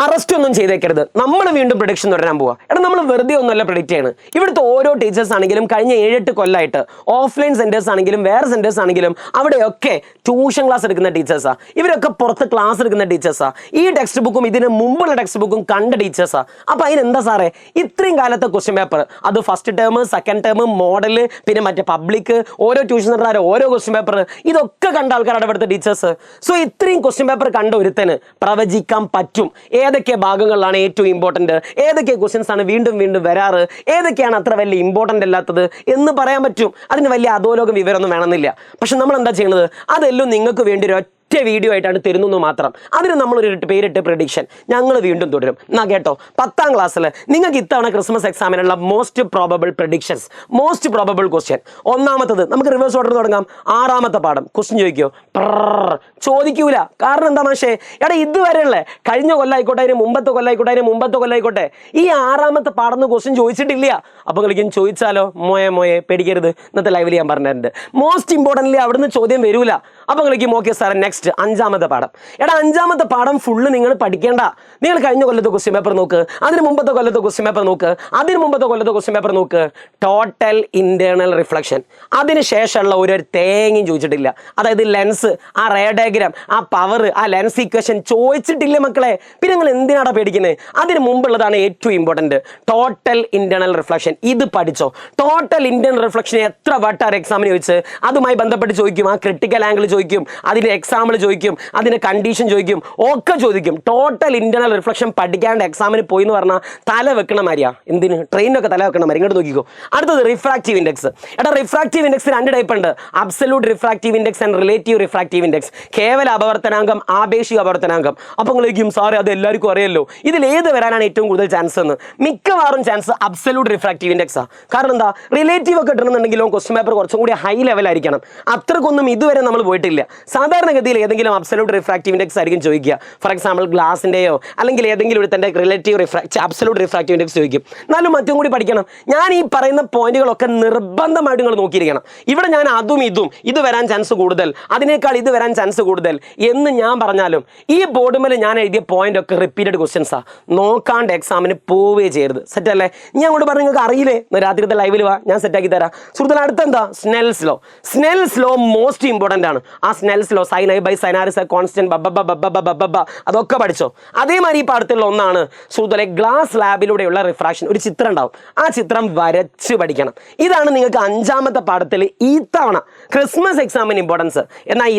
Arrest ഒന്നും ചെയ്തേക്കരുത്. നമ്മൾ വീണ്ടും പ്രൊഡിക്ഷൻ തുടരാൻ പോവാ. നമ്മൾ വെറുതെ ഒന്നുമല്ല പ്രൊഡിക്റ്റ് ചെയ്യണം. ഇവിടുത്തെ ഓരോ ടീച്ചേഴ്സ് ആണെങ്കിലും കഴിഞ്ഞ 7-8 കൊല്ലമായിട്ട് ഓഫ്ലൈൻ സെന്റേഴ്സ് ആണെങ്കിലും വേറെ സെന്റേഴ്സ് ആണെങ്കിലും അവിടെയൊക്കെ ട്യൂഷൻ ക്ലാസ് എടുക്കുന്ന ടീച്ചേഴ്സാ. ഇവരൊക്കെ പുറത്ത് ക്ലാസ് എടുക്കുന്ന ടീച്ചേഴ്സാ. ഈ ടെക്സ്റ്റ് ബുക്കും ഇതിന് മുമ്പുള്ള ടെക്സ്റ്റ് ബുക്കും കണ്ട ടീച്ചേഴ്സാ. അപ്പൊ അതിനെന്താ സാറേ ഇത്രയും കാലത്തെ ക്വസ്റ്റ്യൻ പേപ്പർ, അത് first term, second term, model, പിന്നെ മറ്റേ പബ്ലിക്, ഓരോ ട്യൂഷൻ സെന്റർ ഓരോ ക്വസ്റ്റ്യൻ പേപ്പർ, ഇതൊക്കെ കണ്ട ആൾക്കാരാണ് ഇവിടുത്തെ ടീച്ചേഴ്സ്. സോ ഇത്രയും ക്വസ്റ്റ്യൻ പേപ്പർ കണ്ട ഒരുത്തന് പ്രവചിക്കാൻ പറ്റും ഏതൊക്കെ ഭാഗങ്ങളിലാണ് ഏറ്റവും ഇമ്പോർട്ടന്റ്, ഏതൊക്കെ ക്വസ്റ്റ്യൻസ് ആണ് വീണ്ടും വീണ്ടും വരാറ്, ഏതൊക്കെയാണ് അത്ര വലിയ ഇമ്പോർട്ടന്റ് അല്ലാത്തത് എന്ന് പറയാൻ പറ്റും. അതിന് വലിയ അധോലോക വിവരമൊന്നും വേണമെന്നില്ല. പക്ഷെ നമ്മൾ എന്താ ചെയ്യുന്നത്, അതെല്ലാം നിങ്ങൾക്ക് വേണ്ടി ഒരു വീഡിയോ ആയിട്ടാണ് തരുന്നു മാത്രം. അതിന് നമ്മളൊരു പേരിട്ട് പ്രഡിക്ഷൻ ഞങ്ങൾ വീണ്ടും തുടരും. എന്നാ കേട്ടോ, 10ാം ക്ലാസ്സിൽ നിങ്ങൾക്ക് ഇത്തവണ ക്രിസ്മസ് എക്സാമിനുള്ള most probable predictions, most probable question. ഒന്നാമത്തത് നമുക്ക് റിവേഴ്സ് ഓർഡർ തുടങ്ങാം. 6ാമത്തെ പാഠം ക്വസ്റ്റ്യൻ ചോദിക്കോ? ചോദിക്കൂല. കാരണം എന്താ മാഷേ, ഇതുവരെയല്ലേ, കഴിഞ്ഞ കൊല്ലായിക്കോട്ടെ, അതിന് മുമ്പത്തെ കൊല്ലായിക്കോട്ടെ, ഈ 6ാമത്തെ പാഠം ക്വസ്റ്റ്യൻ ചോദിച്ചിട്ടില്ല. അപ്പൊ കളിക്കും ചോദിച്ചാലോ? മോയെ പേടിക്കരുത്, ഇന്നത്തെ ലൈവിൽ ഞാൻ പറഞ്ഞിട്ടുണ്ട്. മോസ്റ്റ് ഇമ്പോർട്ടൻ്റ്ലി അവിടുന്ന് ചോദ്യം വരൂല. അപ്പൊ കളിക്കും ഓക്കെ സാറേ നെക്സ്റ്റ് 5ാമത്തെ പാഠം. 5ാമത്തെ പാഠം ഫുള്ള് നിങ്ങൾ പഠിക്കേണ്ട. നിങ്ങൾ കഴിഞ്ഞ കൊല്ലത്തെ ക്വസ്റ്റ്യൻ പേപ്പർ നോക്ക്, അതിന് മുമ്പത്തെ കൊല്ലത്തെ ക്വസ്റ്റ്യൻ പേപ്പർ നോക്ക്, അതിന് മുമ്പത്തെ കൊല്ലത്തെ ക്വസ്റ്റ്യൻ പേപ്പർ നോക്ക്. ടോട്ടൽ ഇന്റേണൽ റിഫ്ലക്ഷൻ, അതിനുശേഷമുള്ള ഒരു തേങ്ങയും ചോദിച്ചിട്ടില്ല. അതായത് ലെൻസ്, ആ റേ ഡയഗ്രാം, ആ പവർ, ആ ലെൻസ് ഇക്വേഷൻ ചോദിച്ചിട്ടില്ല മക്കളെ. പിന്നെ നിങ്ങൾ എന്തിനാണ് പേടിക്കുന്നത്? അതിന് മുമ്പുള്ളതാണ് ഏറ്റവും ഇമ്പോർട്ടന്റ്, ടോട്ടൽ ഇന്റേണൽ റിഫ്ലക്ഷൻ. ഇത് പഠിച്ചോ. ടോട്ടൽ ഇന്റേണൽ റിഫ്ലക്ഷൻ എത്ര വട്ടാണ് എക്സാമിന് ചോദിച്ച്, അതുമായി ബന്ധപ്പെട്ട് ചോദിക്കും. ആ ക്രിട്ടിക്കൽ ആംഗിൾ ചോദിക്കും, അതിന്റെ എക്സാമ്പിൾ ചോദിക്കും, അതിന്റെ കണ്ടീഷൻ ചോദിക്കും, ഒക്കെ ചോദിക്കും. ടോട്ടൽ ഇന്റേണൽ റിഫ്ലക്ഷൻ പഠിക്കാണ്ട് എക്സാമിന് പോയി എന്ന് പറഞ്ഞാൽ തല വെക്കണ മാതിരിയാ. എന്തിന്? ട്രെയിനൊക്കെ തല വെക്കണ മാതിരി. ഇങ്ങോട്ട് നോക്കിക്കോ. അടുത്തത് refractive index. Refractive index 2 type ഉണ്ട്. Absolute refractive index and relative refractive index. കേവല അപവർത്തനാങ്കം, ആപേക്ഷിക അപവർത്തനാങ്കം. അപ്പൊ നിങ്ങളേക്കും സാറേ അത് എല്ലാവർക്കും അറിയല്ലോ, ഇതിൽ ഏത് വരാനാണ് ഏറ്റവും കൂടുതൽ ചാൻസ് എന്ന്? മിക്കവാറും ചാൻസ് അബ്സല്യൂട്ട് റിഫ്രാക്റ്റീവ് ഇൻഡെക്സ് ആ. കാരണം എന്താ, റിലേറ്റീവ് ഒക്കെ കിട്ടണമെന്നുണ്ടെങ്കിലും ക്വസ്റ്റ്യൻ പേപ്പർ കുറച്ചും കൂടി ഹൈ ലെവൽ ആയിരിക്കണം. അത്രക്കൊന്നും ഇതുവരെ നമ്മൾ പോയിട്ടില്ല. സാധാരണഗതിയിൽ ഏതെങ്കിലും അബ്സല്യൂട്ട് റിഫ്രാക്റ്റീവ് ഇൻഡെക്സ് ആയിരിക്കും ചോദിക്കുക. ഫോർ എക്സാമ്പിൾ ഗ്ലാസിന്റെയോ അല്ലെങ്കിൽ ഏതെങ്കിലും ഒരു തന്റെ റിലേറ്റീവ് അബ്സല്യൂട്ട് റിഫ്രാക്റ്റീവ് ഇൻഡെക്സ് ചോദിക്കും. എന്നാലും മറ്റും കൂടി പഠിക്കണം. ഞാൻ ഈ പറയുന്ന പോയിന്റുകളൊക്കെ നിർബന്ധമായിട്ട് നിങ്ങൾ നോക്കിയിരിക്കണം. ഇവിടെ ഞാൻ അതും ഇതും, ഇത് വരാൻ ചാൻസ് കൂടുതൽ, അതിനേക്കാൾ ഇത് വരാൻ ചാൻസ് കൂടുതൽ എന്ന് ഞാൻ പറഞ്ഞാലും ഈ ബോർഡ് മേലെ ഞാൻ എഴുതിയ പോയിന്റ് ഒക്കെ റിപ്പീറ്റഡ് ക്വസ്റ്റ്യൻസാ. നോക്കാണ്ട് എക്സാമിന് പോവേ ചെയ്യരുത്. സെറ്റ് അല്ലേ? ഞാൻ അങ്ങോട്ട് പറഞ്ഞു നിങ്ങൾക്ക് അറിയില്ലേ, രാത്രിത്തെ ലൈവിൽ വാ, ഞാൻ സെറ്റാക്കി തരാം. സുഹൃത്തുക്കളെ അടുത്തെന്താ? Snell's law. Snell's law most important ആണ്. ആ Snell's law, sine i by sine r is a constant, അതൊക്കെ പഠിച്ചോ. അതേമാതിരി ഈ പാഠത്തിലുള്ള ഒന്നാണ് സുഹൃത്തുക്കളെ ഗ്ലാസ് ലാബിലൂടെയുള്ള റിഫ്രാക്ഷൻ. ഒരു ചിത്രം ഉണ്ടാവും, ആ ചിത്രം വരച്ച് പഠിക്കണം. ഇതാണ് നിങ്ങൾക്ക് 5ാമത്തെ പാഠത്തിൽ ഈ തവണ ക്രിസ്മസ് എക്സാമിന് ഇമ്പോർട്ടൻസ്. എന്നാൽ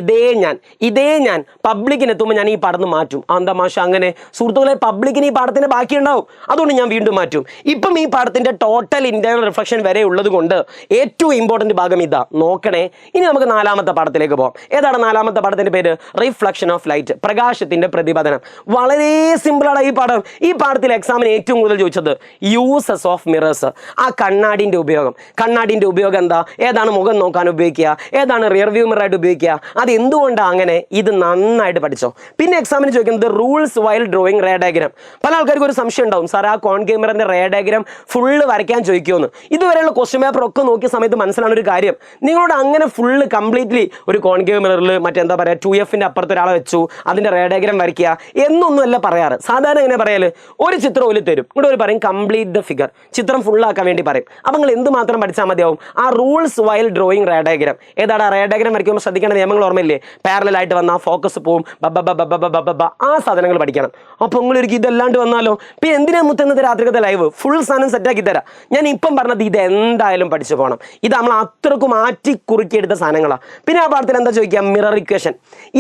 ഇതേ ഞാൻ പബ്ലിക്കിന് എത്തുമ്പോൾ ഞാൻ ഈ പാഠം മാറ്റും. എന്താ മാഷ അങ്ങനെ? സുഹൃത്തുക്കളെ പബ്ലിക്കിന് ഈ പാഠത്തിന്റെ ബാക്കി ഉണ്ടാവും, അതുകൊണ്ട് ഞാൻ വീണ്ടും മാറ്റും. ഇപ്പം ഈ പാഠത്തിന്റെ ടോട്ടൽ ഇന്റേണൽ റിഫ്ലക്ഷൻ വരെ ഉള്ളത് കൊണ്ട് ഏറ്റവും ഇമ്പോർട്ടന്റ് ഭാഗം ഇതാ, നോക്കണേ. ഇനി നമുക്ക് 4ാമത്തെ പാഠത്തിലേക്ക് പോകാം. ഏതാണ് 4ാമത്തെ പാഠത്തിന്റെ പേര്? റിഫ്ലക്ഷൻ ഓഫ് ലൈറ്റ്, പ്രകാശത്തിന്റെ പ്രതിപതനം. വളരെ സിമ്പിളാണ് ഈ പാഠം. ഈ പാഠത്തിൽ എക്സാമിന് ഏറ്റവും കൂടുതൽ ചോദിച്ചത് യൂസസ് ഓഫ് മിറേഴ്സ്, ആ കണ്ണാടിന്റെ ഉപയോഗം. കണ്ണാടിന്റെ ഉപയോഗം എന്താ? ഏതാണ് മുഖം നോക്കാൻ ഉപയോഗിക്കുക, ഏതാണ് റിയർ വ്യൂ മിറർ ആയിട്ട് ഉപയോഗിക്കുക, അത് എന്തുകൊണ്ടാണ് അങ്ങനെ? ഇത് നന്നായിട്ട് പഠിച്ചോ. പിന്നെ എക്സാമിന് ചോദിക്കുന്നത് rules while drawing ray diagram. പല ആൾക്കാർക്ക് ഒരു സംശയം ഉണ്ടാവും, സാർ ആ കോൺകേവ് മിററിന്റെ റേ ഡയഗ്രാം ഫുള്ള് വരയ്ക്കാൻ ചോദിക്കുമെന്ന്. ഇതുവരെയുള്ള ക്വസ്റ്റ്യൻ പേപ്പർ ഒക്കെ നോക്കിയ സമയത്ത് മനസ്സിലാണ് ഒരു കാര്യം, നിങ്ങളോട് അങ്ങനെ ഫുള്ള് കംപ്ലീറ്റ്ലി ഒരു കോൺകേവ് മിററിൽ മറ്റെന്താ പറയുക 2Fന്റെ അപ്പുറത്ത് ഒരാളെ വെച്ചു അതിന്റെ റേ ഡയഗ്രാം വരയ്ക്കുക എന്നൊന്നുമല്ല പറയാറ്. സാധാരണ എങ്ങനെ പറയാല്, ഒരു ചിത്രം ഒരു തരും, ഇവിടെ ഒരു പറയും കംപ്ലീറ്റ് ദ ഫിഗർ, ചിത്രം ഫുള്ളാക്കാൻ വേണ്ടി പറയും. അപ്പം നിങ്ങൾ എന്ത് മാത്രം പഠിച്ചാൽ മതിയാവും? ആ rules while drawing ray diagram. ഏതാണ് റേ ഡയഗ്രാം വരയ്ക്കുമ്പോൾ ശ്രദ്ധിക്കേണ്ട നിയമങ്ങൾ ഓർമ്മയില്ലേ? പാരലൽ ആയിട്ട് വന്നാൽ ഫോക്കസ് പോവും, ആ സാധനങ്ങൾ പഠിക്കണം. അപ്പോൾ നിങ്ങളൊരിക്കും ഇതല്ലാണ്ട് വന്നാലോ? പിന്നെ എന്തിനാ മുത്തുന്നത് രാത്രിക്കത്തെ ലൈവ് ഫുൾ സാധനം സെറ്റാക്കി തരാം. ഞാൻ ഇപ്പം പറഞ്ഞത് ഇത് എന്തായാലും പഠിച്ചു പോകണം. ഇത് നമ്മൾ അത്രക്കും മാറ്റി കുറുക്കിയെടുത്ത സാധനങ്ങളാണ്. പിന്നെ ആ പാഠത്തിൽ എന്താ ചോദിക്കുക? Mirror equation.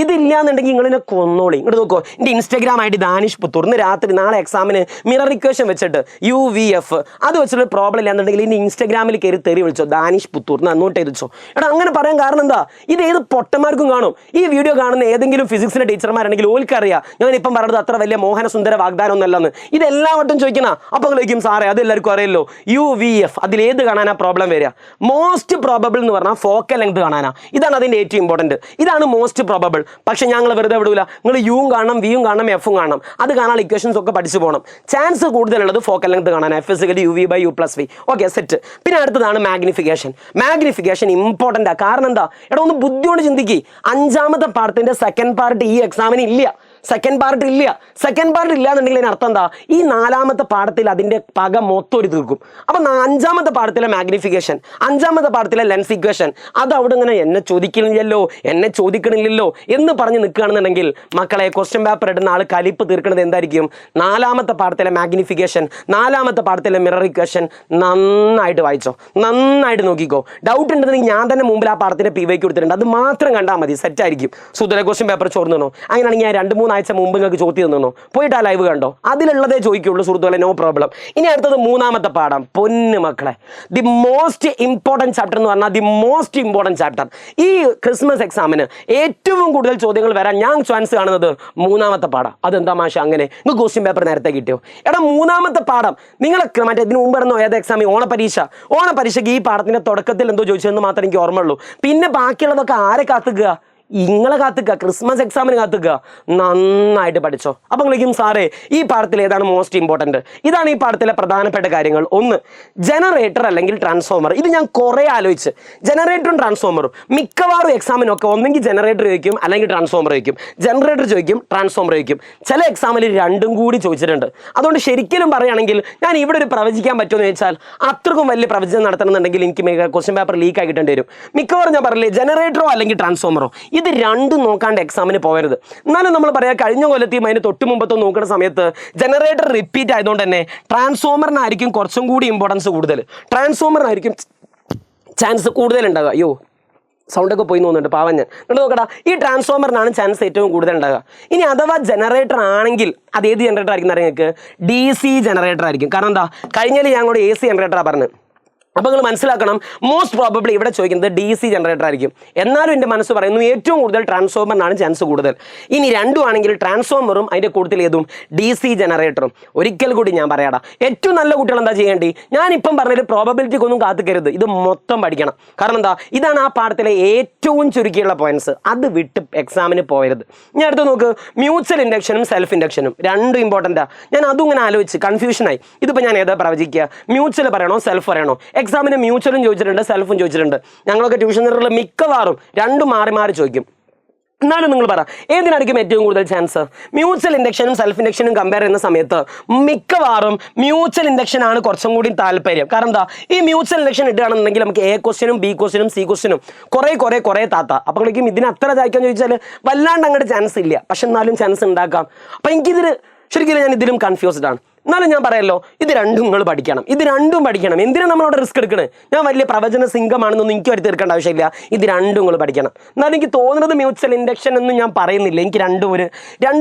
ഇതില്ലാന്നുണ്ടെങ്കിൽ നിങ്ങളിനെ കൊന്നോളി. ഇങ്ങോട്ട് നോക്കോ, എൻ്റെ Instagram I D Danish Puthur. ഇന്ന് രാത്രി നാളെ എക്സാമിന് മിറർ ഇക്വേഷൻ വെച്ചിട്ട് UVF അത് വെച്ചിട്ട് പ്രോബ്ലം ഇല്ലാന്നുണ്ടെങ്കിൽ ഇനി ഇൻസ്റ്റാഗ്രാമിൽ കയറി തെറി വിളിച്ചോ ദാനിഷ് പുത്തൂർ അങ്ങോട്ട് എഴുതിച്ചോ. അങ്ങനെ പറയാൻ കാരണം എന്താ? ഇത് ഏത് പൊട്ടന്മാർക്കും കാണും. ഈ വീഡിയോ കാണുന്ന ഏതെങ്കിലും ഫിസിക്സിന്റെ ടീച്ചർമാരാണെങ്കിൽ ഓൽക്കറിയാം ഞാൻ ഇപ്പം പറഞ്ഞത് അത്ര വലിയ മോഹന സുന്ദര വാഗ്ദാനം ഒന്നല്ലെന്ന്. ഇത് എല്ലാവട്ടും ചോദിക്കണ. അപ്പോൾ കളിക്കും സാറേ അത് എല്ലാവർക്കും അറിയല്ലോ, UVF അതിലേത് കാണാനാ പ്രോബ്ലം വരിക? മോസ്റ്റ് പ്രോബബിൾ എന്ന് പറഞ്ഞാൽ ഫോക്കൽ ലെങ്ത് കാണാനാ. ഇതാണ് അതിന്റെ ഏറ്റവും ഇമ്പോർട്ടന്റ്. ഇതാണ് മോസ്റ്റ് പ്രോബബിൾ. പക്ഷെ ഞങ്ങൾ വെറുതെ വിടൂല. നിങ്ങൾ യും കാണണം, വിയും കാണണം, എഫും കാണണം. അത് കാണാൻ ഇക്വേഷൻസ് ഒക്കെ പഠിച്ചു പോകണം. ചാൻസ് കൂടുതലുള്ളത് ഫോക്കൽ ലെങ്ത് കാണാൻ. F = UV/U+V. Okay set. പിന്നെ അടുത്തതാണ് മാഗ്നിഫിക്കേഷൻ. മാഗ്നിഫിക്കേഷൻ ഇമ്പോർട്ടൻ്റ് ആ. കാരണം എന്താ? ഒന്ന് ബുദ്ധിയോട് ചിന്തിക്കുക. 5ാമത്തെ പാഠത്തിന്റെ സെക്കൻഡ് പാർട്ട് ഈ എക്സാമിന് ഇല്ല. സെക്കൻഡ് പാർട്ട് ഇല്ല. സെക്കൻഡ് പാർട്ട് ഇല്ല എന്നുണ്ടെങ്കിൽ അതിന് അർത്ഥം എന്താ? ഈ 4ാമത്തെ പാഠത്തിൽ അതിൻ്റെ പക മൊത്തം ഒരു തീർക്കും. അപ്പം 5ാമത്തെ പാഠത്തിലെ മാഗ്നിഫിക്കേഷൻ, 5ാമത്തെ പാഠത്തിലെ ലെൻസ് ഇക്വേഷൻ, അത് അവിടെ ഇങ്ങനെ എന്നെ ചോദിക്കണില്ലല്ലോ എന്ന് പറഞ്ഞ് നിൽക്കുകയാണെന്നുണ്ടെങ്കിൽ മക്കളെ ക്വസ്റ്റ്യൻ പേപ്പർ ഇടുന്ന ആൾ കലിപ്പ് തീർക്കുന്നത് എന്തായിരിക്കും? 4ാമത്തെ പാഠത്തിലെ മാഗ്നിഫിക്കേഷൻ, 4ാമത്തെ പാഠത്തിലെ മിറർ ഇക്വേഷൻ നന്നായിട്ട് വായിച്ചോ, നന്നായിട്ട് നോക്കിക്കോ. ഡൗട്ട് ഉണ്ടെന്നുണ്ടെങ്കിൽ ഞാൻ തന്നെ മുമ്പിൽ ആ പാഠത്തിൻ്റെ PYQ കൊടുത്തിട്ടുണ്ട്, അത് മാത്രം കണ്ടാൽ മതി, സെറ്റായിരിക്കും. സുധുല ക്വസ്റ്റ്യൻ പേപ്പർ ചോർന്നു തന്നോ? അങ്ങനെയാണെങ്കിൽ ഞാൻ 2-3 ആഴ്ച മുമ്പ് നിങ്ങൾക്ക് ചോദ്യം തന്നോ? പോയിട്ട് ആ ലൈവ് കണ്ടോ? അതിലുള്ളതേ ചോദിക്കുള്ളൂ സുഹൃത്തുക്കളെ, നോ പ്രോബ്ലം. ഇനി അടുത്തത് 3ാമത്തെ പാഠം. പൊന്നു മക്കളെ, ദി മോസ്റ്റ് ഇമ്പോർട്ടൻറ്റ് ചാപ്റ്റർ എന്ന് പറഞ്ഞാൽ ദി മോസ്റ്റ് ഇമ്പോർട്ടൻറ്റ് ചാപ്റ്റർ. ഈ ക്രിസ്മസ് എക്സാമിന് ഏറ്റവും കൂടുതൽ ചോദ്യങ്ങൾ വരാൻ ഞാൻ ചാൻസ് കാണുന്നത് 3ാമത്തെ പാഠം. അതെന്താ മാഷ അങ്ങനെ? നിങ്ങൾക്ക് ക്വസ്റ്റ്യൻ പേപ്പർ നേരത്തെ കിട്ടിയോ? എടാ 3ാമത്തെ പാഠം നിങ്ങളൊക്കെ മറ്റേ ഇതിന് മുമ്പ് നടന്നോ ഏത് എക്സാം? ഓണപരീക്ഷയ്ക്ക് ഈ പാഠത്തിൻ്റെ തുടക്കത്തിൽ എന്തോ ചോദിച്ചതെന്ന് മാത്രമേ എനിക്ക് ഓർമ്മയുള്ളൂ. പിന്നെ ബാക്കിയുള്ളതൊക്കെ ആരെ കാത്തുക? ഇങ്ങളെ കാത്തുക, ക്രിസ്മസ് എക്സാമിന് കാത്തുക. നന്നായിട്ട് പഠിച്ചോ. അപ്പം നിങ്ങളിക്കും സാറേ ഈ പാഠത്തിൽ ഏതാണ് മോസ്റ്റ് ഇമ്പോർട്ടൻറ്റ്? ഇതാണ് ഈ പാഠത്തിലെ പ്രധാനപ്പെട്ട കാര്യങ്ങൾ. 1, ജനറേറ്റർ അല്ലെങ്കിൽ ട്രാൻസ്ഫോമർ. ഇത് ഞാൻ കുറേ ആലോചിച്ച്. ജനറേറ്ററും ട്രാൻസ്ഫോമറും മിക്കവാറും എക്സാമിനൊക്കെ ഒന്നെങ്കിൽ ജനറേറ്റർ ചോദിക്കും അല്ലെങ്കിൽ ട്രാൻസ്ഫോമർ ചോദിക്കും. ജനറേറ്റർ ചോദിക്കും, ട്രാൻസ്ഫോമർ ചോദിക്കും. ചില എക്സാമിൽ രണ്ടും കൂടി ചോദിച്ചിട്ടുണ്ട്. അതുകൊണ്ട് ശരിക്കും പറയുകയാണെങ്കിൽ ഞാൻ ഇവിടെ ഒരു പ്രവചിക്കാൻ പറ്റുമെന്ന് ചോദിച്ചാൽ അത്രക്കും വലിയ പ്രവചനം നടത്തണമെന്നുണ്ടെങ്കിൽ എനിക്ക് ക്വസ്റ്റ്യൻ പേപ്പർ ലീക്ക് ആയി കിട്ടേണ്ടി വരും. മിക്കവാറും ഞാൻ പറയില്ലേ ജനറേറ്ററോ അല്ലെങ്കിൽ ട്രാൻസ്ഫോമറോ, ഇത് രണ്ടും നോക്കാണ്ട് എക്സാമിന് പോകരുത്. എന്നാലും നമ്മൾ പറയാം കഴിഞ്ഞ കൊല്ലത്തെയും അതിന് തൊട്ട് മുമ്പത്തോ നോക്കുന്ന സമയത്ത് ജനറേറ്റർ റിപ്പീറ്റ് ആയതുകൊണ്ട് തന്നെ ട്രാൻസ്ഫോമറിനായിരിക്കും കുറച്ചും കൂടി ഇമ്പോർട്ടൻസ് കൂടുതൽ, ട്രാൻസ്ഫോമറിനായിരിക്കും ചാൻസ് കൂടുതലുണ്ടാകുക. അയ്യോ സൗണ്ടൊക്കെ പോയി തോന്നുന്നുണ്ട്, പാവം ഞാൻ. എന്നിട്ട് നോക്കടാ, ഈ ട്രാൻസ്ഫോമറിനാണ് ചാൻസ് ഏറ്റവും കൂടുതൽ ഉണ്ടാകുക. ഇനി അഥവാ ജനറേറ്റർ ആണെങ്കിൽ അത് ഏത് ജനറേറ്റർ ആയിരിക്കും എന്ന് നിങ്ങൾക്ക്? DC ജനറേറ്റർ ആയിരിക്കും. കാരണം എന്താ, കഴിഞ്ഞാൽ ഞാൻ കൂടെ AC ജനറേറ്ററാണ് പറഞ്ഞത്. അപ്പോൾ നിങ്ങൾ മനസ്സിലാക്കണം, മോസ്റ്റ് പ്രോബബ്ലി ഇവിടെ ചോദിക്കുന്നത് DC ജനറേറ്റർ ആയിരിക്കും. എന്നാലും എൻ്റെ മനസ്സ് പറയുന്നു ഏറ്റവും കൂടുതൽ ട്രാൻസ്ഫോമറിനാണ് ചാൻസ് കൂടുതൽ. ഇനി രണ്ടും ആണെങ്കിൽ ട്രാൻസ്ഫോമറും അതിൻ്റെ കൂടുതൽ ഏതും DC ജനറേറ്ററും. ഒരിക്കൽ കൂടി ഞാൻ പറയാടാ, ഏറ്റവും നല്ല കുട്ടികൾ എന്താ ചെയ്യേണ്ടി? ഞാനിപ്പം പറഞ്ഞൊരു പ്രോബബിലിറ്റിക്കൊന്നും കാത്തിക്കരുത്, ഇത് മൊത്തം പഠിക്കണം. കാരണം എന്താ, ഇതാണ് ആ പാഠത്തിലെ ഏറ്റവും ചുരുക്കിയുള്ള പോയിന്റ്സ്. അത് വിട്ട് എക്സാമിന് പോയരുത്. ഞാൻ അടുത്ത് നോക്ക്, മ്യൂച്വൽ ഇൻഡക്ഷനും സെൽഫ് ഇൻഡക്ഷനും രണ്ടും ഇമ്പോർട്ടൻറ്റാണ്. ഞാൻ അതും ഇങ്ങനെ ആലോചിച്ച് കൺഫ്യൂഷനായി. ഇതിപ്പോൾ ഞാൻ ഏതാ പ്രവചിക്കുക? മ്യൂച്വൽ പറയണോ സെൽഫ് പറയണോ? എക്സാമിന് മ്യൂച്വലും ചോദിച്ചിട്ടുണ്ട്, സെൽഫും ചോദിച്ചിട്ടുണ്ട്. ഞങ്ങളൊക്കെ ട്യൂഷൻ സെന്ററിൽ മിക്കവാറും രണ്ടും മാറി മാറി ചോദിക്കും. എന്നാലും നിങ്ങൾ പറ, ഏതിനായിരിക്കും ഏറ്റവും കൂടുതൽ ചാൻസ്? മ്യൂച്വൽ ഇൻഡക്ഷനും സെൽഫ് ഇൻഡക്ഷനും കമ്പയർ ചെയ്യുന്ന സമയത്ത് മിക്കവാറും മ്യൂച്വൽ ഇൻഡക്ഷൻ ആണ് കുറച്ചും കൂടി താല്പര്യം. കാരണം എന്താ, ഈ മ്യൂച്വൽ ഇൻഡക്ഷൻ ഇടുകയാണെന്നുണ്ടെങ്കിൽ നമുക്ക് A ക്വസ്റ്റ്യനും B ക്വസ്റ്റ്യനും C ക്വസ്റ്റ്യനും കുറേ താത്ത. അപ്പോഴേക്കും ഇതിന് അത്ര ചായ്ക്കാൻ ചോദിച്ചാൽ വല്ലാണ്ട് അങ്ങോട്ട് ചാൻസ് ഇല്ല, പക്ഷെ എന്നാലും ചാൻസ് ഉണ്ടാക്കാം. അപ്പം എനിക്കിതിന് ശരിക്കും ഞാൻ ഇതിലും കൺഫ്യൂസ്ഡ് ആണ്. എന്നാലും ഞാൻ പറയല്ലോ, ഇത് രണ്ടും നിങ്ങൾ പഠിക്കണം, ഇത് രണ്ടും പഠിക്കണം. എന്തിനാണ് നമ്മളവിടെ റിസ്ക് എടുക്കണേ? ഞാൻ വലിയ പ്രവചന സിംഗമാണെന്നൊന്നും എനിക്ക് വരുത്തി തീർക്കേണ്ട ആവശ്യമില്ല. ഇത് രണ്ടും നിങ്ങൾ പഠിക്കണം. എന്നാലും എനിക്ക് തോന്നുന്നത് മ്യൂച്വൽ ഇൻഡക്ഷൻ എന്നും ഞാൻ പറയുന്നില്ല. എനിക്ക്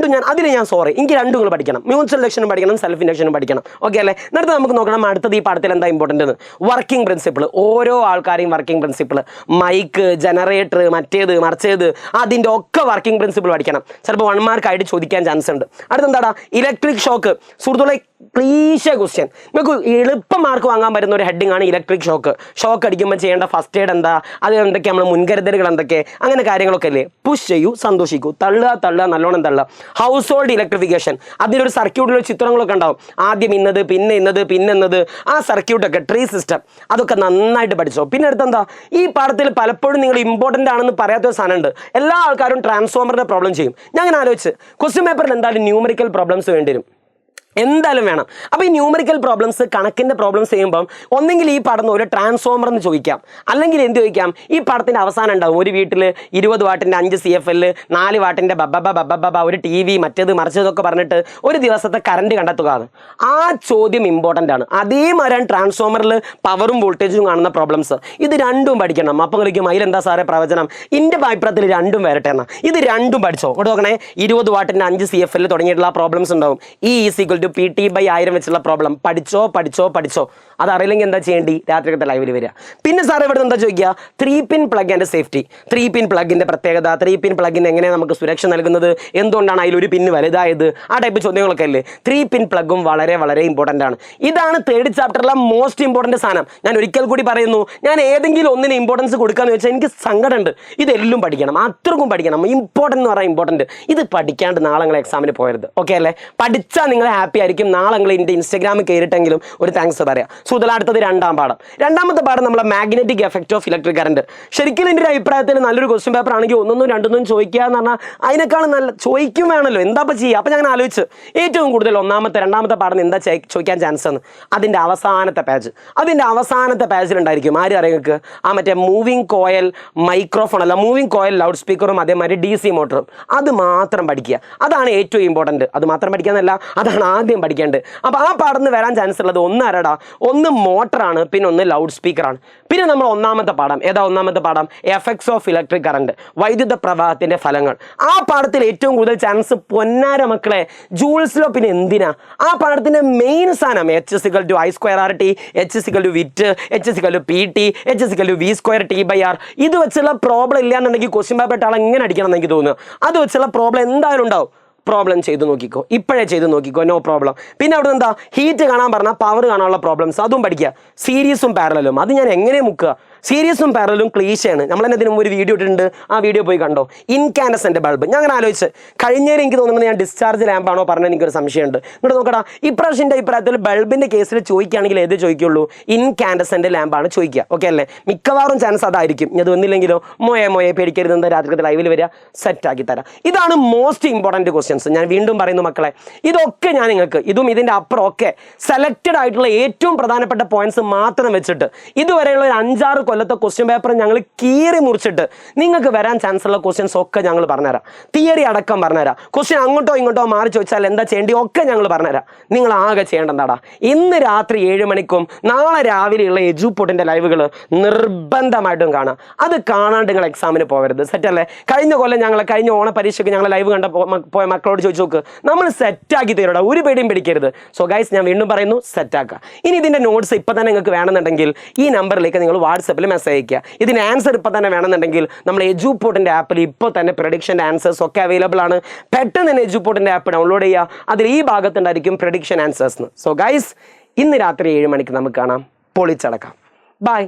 എനിക്ക് രണ്ടും നിങ്ങൾ പഠിക്കണം. മ്യൂച്വൽ ഇൻഡക്ഷനും പഠിക്കണം, സെൽഫ് ഇൻഡക്ഷനും പഠിക്കണം. ഓക്കെ അല്ലേ? എന്നിട്ട് നമുക്ക് നോക്കണം അടുത്തത് ഈ പാഠത്തിൽ എന്താ ഇമ്പോർട്ടൻ്റ് എന്ന്. Working principle. ഓരോ ആൾക്കാരെയും വർക്കിംഗ് പ്രിൻസിപ്പിൾ, മൈക്ക്, ജനറേറ്റർ, മറ്റേത് മറിച്ചേത്, അതിൻ്റെ ഒക്കെ വർക്കിംഗ് പ്രിൻസിപ്പിൾ പഠിക്കണം. ചിലപ്പോൾ 1 മാർക്കായിട്ട് ചോദിക്കാൻ ചാൻസ് ഉണ്ട്. അടുത്തെന്താടാ, ഇലക്ട്രിക് ഷോക്ക്. സുഹൃത്തുക്കളെ ക്ലീശ ക്വസ്റ്റ്യൻ, നിങ്ങൾക്ക് എളുപ്പം മാർക്ക് വാങ്ങാൻ പറ്റുന്ന ഒരു ഹെഡിങ് ആണ് ഇലക്ട്രിക് ഷോക്ക്. ഷോക്ക് അടിക്കുമ്പോൾ ചെയ്യേണ്ട ഫസ്റ്റ് എയ്ഡ് എന്താ, അത് എന്തൊക്കെ, നമ്മൾ മുൻകരുതലുകൾ എന്തൊക്കെ, അങ്ങനെ കാര്യങ്ങളൊക്കെ അല്ലേ. പുഷ് ചെയ്യൂ, സന്തോഷിക്കൂ, തള്ളുക, നല്ലോണം തള്ളുക. ഹൗസ് ഹോൾഡ് ഇലക്ട്രിഫിക്കേഷൻ, അതിലൊരു സർക്യൂട്ടിലൊരു ചിത്രങ്ങളൊക്കെ ഉണ്ടാവും. ആദ്യം ഇന്നത്, പിന്നെ ആ സർക്യൂട്ടൊക്കെ, ട്രീ സിസ്റ്റം, അതൊക്കെ നന്നായിട്ട് പഠിച്ചോ. പിന്നെ അടുത്തെന്താ, ഈ പാഠത്തിൽ പലപ്പോഴും നിങ്ങൾ ഇമ്പോർട്ടൻ്റ് ആണെന്ന് പറയാത്തൊരു സാധനമുണ്ട്. എല്ലാ ആൾക്കാരും ട്രാൻസ്ഫോമറിൻ്റെ പ്രോബ്ലം ചെയ്യും. ഞാൻ അങ്ങനെ ആലോചിച്ച് ക്വസ്റ്റ്യൻ പേപ്പറിൽ എന്തായാലും ന്യൂമറിക്കൽ പ്രോബ്ലംസ് വേണ്ടി വരും, എന്തായാലും വേണം. അപ്പോൾ ഈ ന്യൂമറിക്കൽ പ്രോബ്ലംസ്, കണക്കിൻ്റെ പ്രോബ്ലംസ് ചെയ്യുമ്പം ഒന്നെങ്കിൽ ഈ പാഠം ഒരു ട്രാൻസ്ഫോമർ എന്ന് ചോദിക്കാം, അല്ലെങ്കിൽ എന്ത് ചോദിക്കാം, ഈ പാഠത്തിൻ്റെ അവസാനം ഉണ്ടാവും ഒരു വീട്ടിൽ 20 വാട്ടിൻ്റെ 5 CFL, 4 വാട്ടിൻ്റെ ബബ്ബ, ഒരു TV, മറ്റേത് മറിച്ചതൊക്കെ പറഞ്ഞിട്ട് ഒരു ദിവസത്തെ കറണ്ട് കണ്ടെത്തുക. ആ ചോദ്യം ഇമ്പോർട്ടൻ്റ് ആണ്. അതേമാതിരിയാണ് ട്രാൻസ്ഫോമറിൽ പവറും വോൾട്ടേജും കാണുന്ന പ്രോബ്ലംസ്. ഇത് രണ്ടും പഠിക്കണം. അപ്പം കളിക്കും അതിലെന്താ സാറേ പ്രവചനം? എൻ്റെ അഭിപ്രായത്തിൽ രണ്ടും വരട്ടെ എന്നാ. ഇത് രണ്ടും പഠിച്ചോ. ഇവിടെ നോക്കണേ, 20 വാട്ടിൻ്റെ 5 CFL തുടങ്ങിയിട്ടുള്ള പ്രോബ്ലംസ് ഉണ്ടാവും. PT/1000 വെച്ചുള്ള പ്രോബ്ലം പഠിച്ചോ. അതറിയില്ലെങ്കിൽ എന്താ ചെയ്യേണ്ടി? രാത്രിക്കത്തെ ലൈവിൽ വരിക. പിന്നെ സാർ ഇവിടെ എന്താ ചോദിക്കുക? 3-pin plug and safety. 3-pin പ്ലഗിൻ്റെ പ്രത്യേകത, 3-pin പ്ലഗിന് എങ്ങനെയാണ് നമുക്ക് സുരക്ഷ നൽകുന്നത്, എന്തുകൊണ്ടാണ് അതിലൊരു പിന്ന് വലുതായത്, ആ ടൈപ്പ് ചോദ്യങ്ങളൊക്കെ അല്ലേ. 3-pin പ്ലഗും വളരെ വളരെ ഇമ്പോർട്ടൻ്റ് ആണ്. ഇതാണ് 3rd ചാപ്റ്ററിലെ മോസ്റ്റ് ഇമ്പോർട്ടൻ്റ് സാധനം. ഞാൻ ഒരിക്കൽ കൂടി പറയുന്നു, ഞാൻ ഏതെങ്കിലും ഒന്നിന് ഇമ്പോർട്ടൻസ് കൊടുക്കാന്ന് വെച്ചാൽ എനിക്ക് സങ്കടമുണ്ട്. ഇതെല്ലാം പഠിക്കണം, അത്രക്കും പഠിക്കണം. ഇമ്പോർട്ടൻ്റ് എന്ന് പറഞ്ഞാൽ ഇമ്പോർട്ടൻ്റ്. ഇത് പഠിക്കാണ്ട് നാളെ നിങ്ങൾ എക്സാമിന് പോയരുത്. ഓക്കെ അല്ലേ? പഠിച്ചാൽ നിങ്ങൾ ഹാപ്പി ഹാപ്പി ആയിരിക്കും. നാളെ നിങ്ങൾ എൻ്റെ ഇൻസ്റ്റാഗ്രാമിൽ കയറിയിട്ടെങ്കിലും ഒരു താങ്ക്സ് പറയാം. സോ ഇതിൽ അടുത്തത് രണ്ടാം പാഠം. രണ്ടാമത്തെ പാഠം നമ്മളെ magnetic effect of electric current. ശരിക്കും എൻ്റെ ഒരു അഭിപ്രായത്തിൽ നല്ലൊരു ക്വസ്റ്റ്യൻ പേപ്പർ ആണെങ്കിൽ ഒന്നൊന്നും രണ്ടൊന്നും ചോദിക്കുക എന്ന് പറഞ്ഞാൽ അതിനേക്കാളും നല്ല ചോദിക്കും വേണമല്ലോ, എന്താ ചെയ്യുക. അപ്പോൾ ഞാൻ ആലോചിച്ച് ഏറ്റവും കൂടുതൽ രണ്ടാമത്തെ പാഠം എന്താ ചോദിക്കാൻ ചാൻസ് എന്ന് അതിൻ്റെ അവസാനത്തെ പേജിലുണ്ടായിരിക്കും. ആരും അറിയാം ആ മറ്റേ മൂവിങ് കോയിൽ മൈക്രോഫോൺ അല്ല, മൂവിങ് കോയിൽ ലൗഡ് സ്പീക്കറും അതേമാതിരി DC മോട്ടറും. അത് മാത്രം പഠിക്കുക, അതാണ് ഏറ്റവും ഇമ്പോർട്ടൻറ്റ്. അത് മാത്രം പഠിക്കാന്നല്ല, അതാണ് ആദ്യം പഠിക്കേണ്ടത്. അപ്പോൾ ആ പാഠം വരാൻ ചാൻസ് ഉള്ളത് ഒന്ന് മോട്ടറാണ്, പിന്നെ ഒന്ന് ലൗഡ് സ്പീക്കറാണ്. പിന്നെ നമ്മൾ ഒന്നാമത്തെ പാഠം ഒന്നാമത്തെ പാഠം എഫക്ട്സ് ഓഫ് ഇലക്ട്രിക് കറണ്ട്, വൈദ്യുത പ്രവാഹത്തിൻ്റെ ഫലങ്ങൾ. ആ പാഠത്തിൽ ഏറ്റവും കൂടുതൽ ചാൻസ് പൊന്നാര മക്കളെ ജൂൾസിലോ. പിന്നെ എന്തിനാ ആ പാഠത്തിൻ്റെ മെയിൻ സാധനം H=I²RT, H=VT, H=PT, H=V²T/R. ഇത് വെച്ചുള്ള പ്രോബ്ലം ഇല്ലാന്നുണ്ടെങ്കിൽ ക്വസ്റ്റ്യൻ പേപ്പർ ഇട്ടാൽ എങ്ങനെ അടിക്കണം എന്ന് എനിക്ക് തോന്നുന്നു. അത് വെച്ചുള്ള പ്രോബ്ലം എന്തായാലും ഉണ്ടാവും. പ്രോബ്ലം ചെയ്ത് നോക്കിക്കോ, ഇപ്പോഴേ ചെയ്ത് നോക്കിക്കോ, നോ പ്രോബ്ലം. പിന്നെ അവിടെ എന്താ ഹീറ്റ് കാണാൻ പറഞ്ഞാൽ പവർ കാണാനുള്ള പ്രോബ്ലംസ് അതും പഠിക്കുക. സീരീസും പാരലലും അത് ഞാൻ എങ്ങനെ മുക്കുക. സീരീസും പാരലലും ക്ലീശയാണ്. നമ്മൾ തന്നെ ഇതിന് ഒരു വീഡിയോ ഇട്ടിട്ടുണ്ട്, ആ വീഡിയോ പോയി കണ്ടോ. ഇൻകാൻഡസെൻ്റ് ബൾബ് ഞാൻ അങ്ങനെ ആലോചിച്ച് കഴിഞ്ഞേരം എനിക്ക് തോന്നുന്നത് ഞാൻ ഡിസ്ചാർജ് ലാമ്പാണോ പറഞ്ഞാൽ എനിക്കൊരു സംശയമുണ്ട്. ഇങ്ങോട്ട് നോക്കടാ, ഇപ്രാവശ്യൻ്റെ അഭിപ്രായത്തിൽ ബൾബിൻ്റെ കേസിൽ ചോദിക്കുകയാണെങ്കിൽ ഏത് ചോദിക്കുള്ളൂ, ഇൻകാൻഡസെൻ്റ് ലാമ്പാണ് ചോദിക്കുക. ഓക്കെ അല്ലേ? മിക്കവാറും ചാൻസ് അതായിരിക്കും. ഇത് വന്നില്ലെങ്കിലോ മോയെ പേടിക്കരുത്, എന്താ രാത്രി ലൈവിൽ വരിക, സെറ്റാക്കി തരാം. ഇതാണ് മോസ്റ്റ് ഇമ്പോർട്ടൻറ്റ് ക്വസ്റ്റ്യൻസ്. ഞാൻ വീണ്ടും പറയുന്നു മക്കളെ, ഇതൊക്കെ ഞാൻ നിങ്ങൾക്ക് ഇതും ഇതിൻ്റെ അപ്പുറം ഒക്കെ സെലക്റ്റഡ് ആയിട്ടുള്ള ഏറ്റവും പ്രധാനപ്പെട്ട പോയിന്റ്സ് മാത്രം വെച്ചിട്ട് ഇതുവരെയുള്ള ഒരു 5-6 കൊല്ലത്തെ ക്വസ്റ്റ്യൻ പേപ്പർ ഞങ്ങൾ കീറി മുറിച്ചിട്ട് നിങ്ങൾക്ക് വരാൻ ചാൻസ് ഉള്ള ക്വസ്റ്റ്യൻസ് ഒക്കെ ഞങ്ങൾ പറഞ്ഞുതരാം. തിയറി അടക്കം പറഞ്ഞുതരാം. ക്വസ്റ്റ്യൻ അങ്ങോട്ടോ ഇങ്ങോട്ടോ മാറി ചോദിച്ചാൽ എന്താ ചെയ്യേണ്ടി ഒക്കെ ഞങ്ങൾ പറഞ്ഞുതരാം. നിങ്ങൾ ആകെ ചെയ്യേണ്ട എന്താടാ, ഇന്ന് രാത്രി 7 മണിക്കും നാളെ രാവിലെയുള്ള എജുപോർട്ടിൻ്റെ ലൈവുകൾ നിർബന്ധമായിട്ടും കാണാം. അത് കാണാണ്ട് നിങ്ങൾ എക്സാമിന് പോകരുത്. സെറ്റല്ലേ? കഴിഞ്ഞ ഓണ പരീക്ഷയ്ക്ക് ഞങ്ങൾ ലൈവ് പോയ മക്കളോട് ചോദിച്ചു നോക്ക്, നമ്മൾ സെറ്റാക്കി തരൂടാ, ഒരു പേടിയും പിടിക്കരുത്. സോ ഗൈസ്, ഞാൻ വീണ്ടും പറയുന്നു, സെറ്റാക്കുക. ഇനി ഇതിൻ്റെ നോട്ട്സ് ഇപ്പം തന്നെ നിങ്ങൾക്ക് വേണമെന്നുണ്ടെങ്കിൽ ഈ നമ്പറിലേക്ക് നിങ്ങൾ വാട്സപ്പിൽ മെസ്സേജ് അയക്കുക. ഇതിന് ആൻസർ ഇപ്പം തന്നെ വേണമെന്നുണ്ടെങ്കിൽ നമ്മൾ എജുപോർട്ടിൻ്റെ ആപ്പിൽ ഇപ്പോൾ തന്നെ പ്രഡിക്ഷൻ്റെ ആൻസേഴ്സ് ഒക്കെ അവൈലബിൾ ആണ്. പെട്ടെന്ന് തന്നെ എജുപോർട്ടിൻ്റെ ആപ്പ് ഡൗൺലോഡ് ചെയ്യുക. അതിൽ ഈ ഭാഗത്തുണ്ടായിരിക്കും പ്രഡിക്ഷൻ ആൻസേഴ്സ്. സോ ഗൈസ്, ഇന്ന് രാത്രി 7 മണിക്ക് നമുക്ക് കാണാം. പൊളിച്ചടക്കാം. ബൈ.